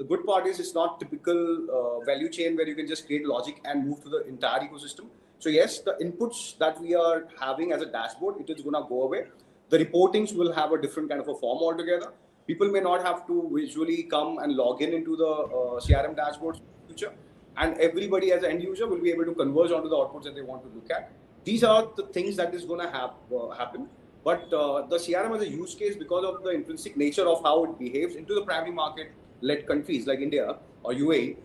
good part is it's not typical value chain where you can just create logic and move to the entire ecosystem. So yes, the inputs that we are having as a dashboard, it is going to go away. The reportings will have a different kind of a form altogether. People may not have to visually come and log in into the CRM dashboards in the future, and everybody as an end user will be able to converge onto the outputs that they want to look at. These are the things that is going to happen. But the CRM as a use case, because of the intrinsic nature of how it behaves into the primary market-led countries like India or UAE,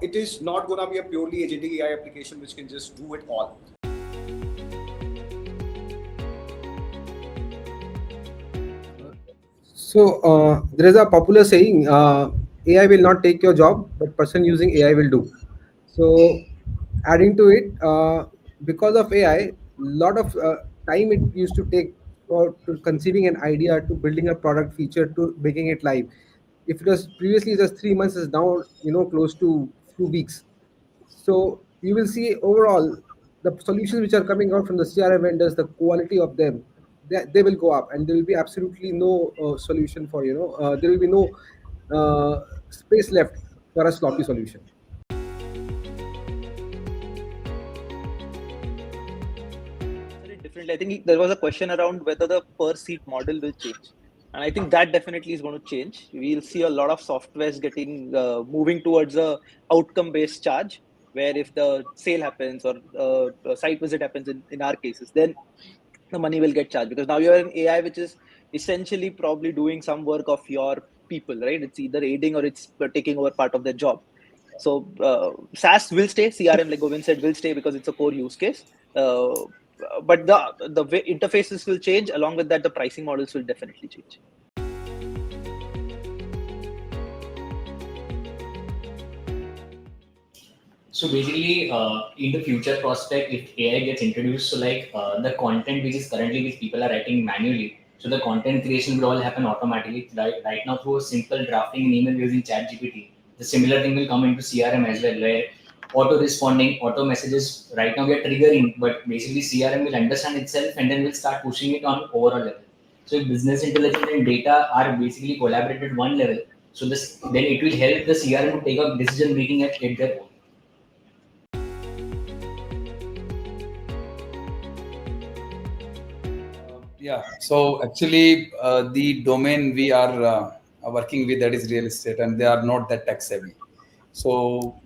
it is not going to be a purely agentic AI application which can just do it all. So there is a popular saying, AI will not take your job, but person using AI will do. So adding to it, because of AI, lot of time it used to take for to conceiving an idea, to building a product feature, to making it live. If it was previously just 3 months, is now close to few weeks. So you will see overall the solutions which are coming out from the CRM vendors, the quality of them, they will go up, and there will be absolutely no solution for there will be no space left for a sloppy solution. Very differently. I think there was a question around whether the per seat model will change. And I think that definitely is going to change. We'll see a lot of softwares getting moving towards a outcome based charge, where if the sale happens or a site visit happens in our cases, then the money will get charged, because now you're an AI which is essentially probably doing some work of your people, right? It's either aiding or it's taking over part of their job. So SaaS will stay, CRM, like Govind said, will stay because it's a core use case. But the way interfaces will change. Along with that, the pricing models will definitely change. So basically, in the future prospect, if AI gets introduced, so like the content which is currently which people are writing manually, so the content creation will all happen automatically. Right now, through a simple drafting an email using ChatGPT, the similar thing will come into CRM as well, where auto responding, auto messages. Right now we are triggering, but basically CRM will understand itself and then will start pushing it on overall level. So if business intelligence and data are basically collaborated one level, so this then it will help the CRM to take up decision making at their own. Yeah, so actually, the domain we are working with, that is real estate, and they are not that tech savvy. So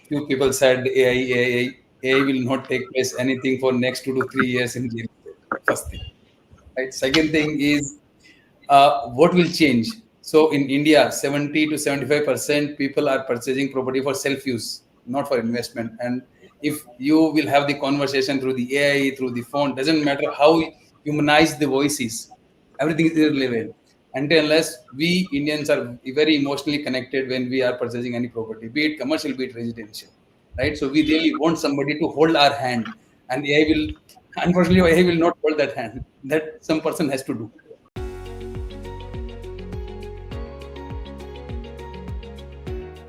few people said AI will not take place anything for next 2 to 3 years in real estate. First thing, right? Second thing is what will change. So in India, 70 to 75% people are purchasing property for self-use, not for investment. And if you will have the conversation through the AI, through the phone, doesn't matter how humanized the voice is, everything is irrelevant. Until unless we Indians are very emotionally connected when we are purchasing any property, be it commercial, be it residential, right? So we really want somebody to hold our hand, and AI will, unfortunately, AI will not hold that hand. That some person has to do.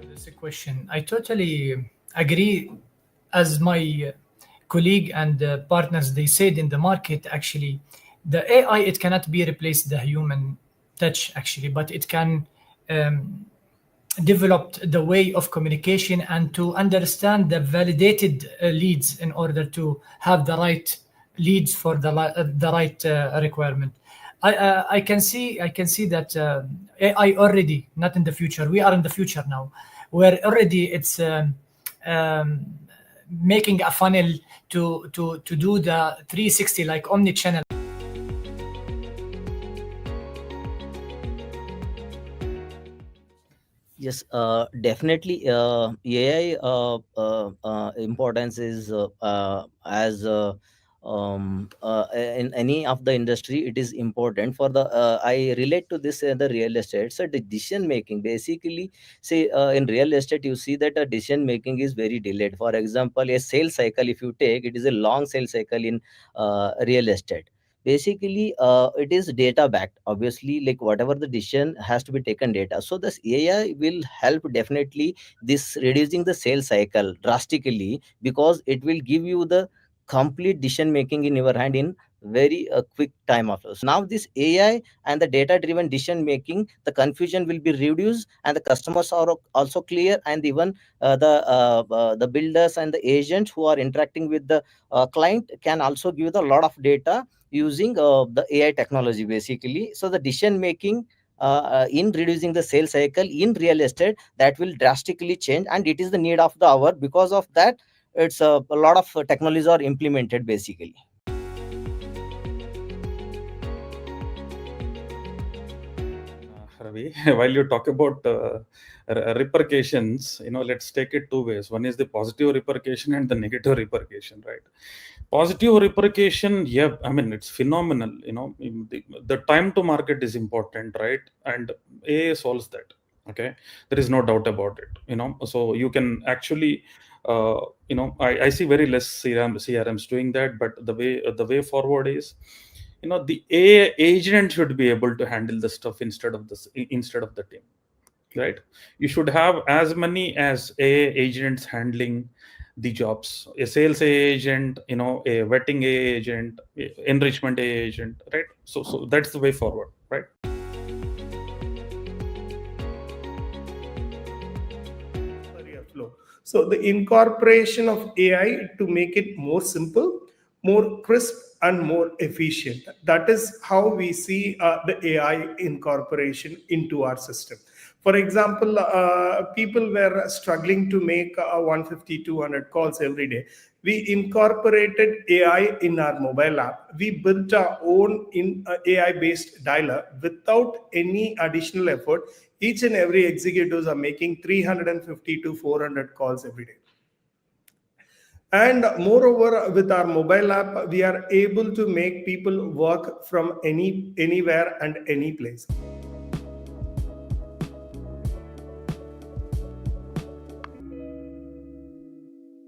That's a question. I totally agree. As my colleague and partners, they said in the market, actually, the AI, it cannot be replaced the human touch, actually, but it can develop the way of communication and to understand the validated leads in order to have the right leads for the right requirement. I can see that AI already, not in the future. We are in the future now, where already it's making a funnel to do the 360, like omni-channel. Yes, definitely. AI importance is as in any of the industry, it is important for the. I relate to this in the real estate. So decision making, basically, say in real estate, you see that a decision making is very delayed. For example, a sales cycle, if you take, it is a long sales cycle in real estate. Basically it is data backed, obviously, like whatever the decision has to be taken data. So this AI will help definitely this reducing the sales cycle drastically, because it will give you the complete decision making in your hand in very quick time of loss. Now this AI and the data driven decision making, the confusion will be reduced and the customers are also clear, and even the builders and the agents who are interacting with the client can also give the lot of data using the AI technology basically. So the decision making in reducing the sales cycle in real estate, that will drastically change, and it is the need of the hour. Because of that, it's a lot of technologies are implemented basically. Ravi, while you talk about repercussions, let's take it two ways. One is the positive repercussion and the negative repercussion, right? Positive repercussion, yeah, I mean, it's phenomenal. The time to market is important, right? And AI solves that. Okay, there is no doubt about it. So you can actually, I see very less CRMs doing that, but the way forward is, the AI agent should be able to handle the stuff instead of the team, right? You should have as many as AI agents handling the jobs: a sales AI agent, a vetting AI agent, enrichment AI agent, right? So that's the way forward, right? Flow. So the incorporation of AI to make it more simple, more crisp, and more efficient. That is how we see the AI incorporation into our system. For example, people were struggling to make 150, 200 calls every day. We incorporated AI in our mobile app. We built our own AI-based dialer without any additional effort. Each and every executives are making 350 to 400 calls every day. And moreover, with our mobile app, we are able to make people work from anywhere and any place.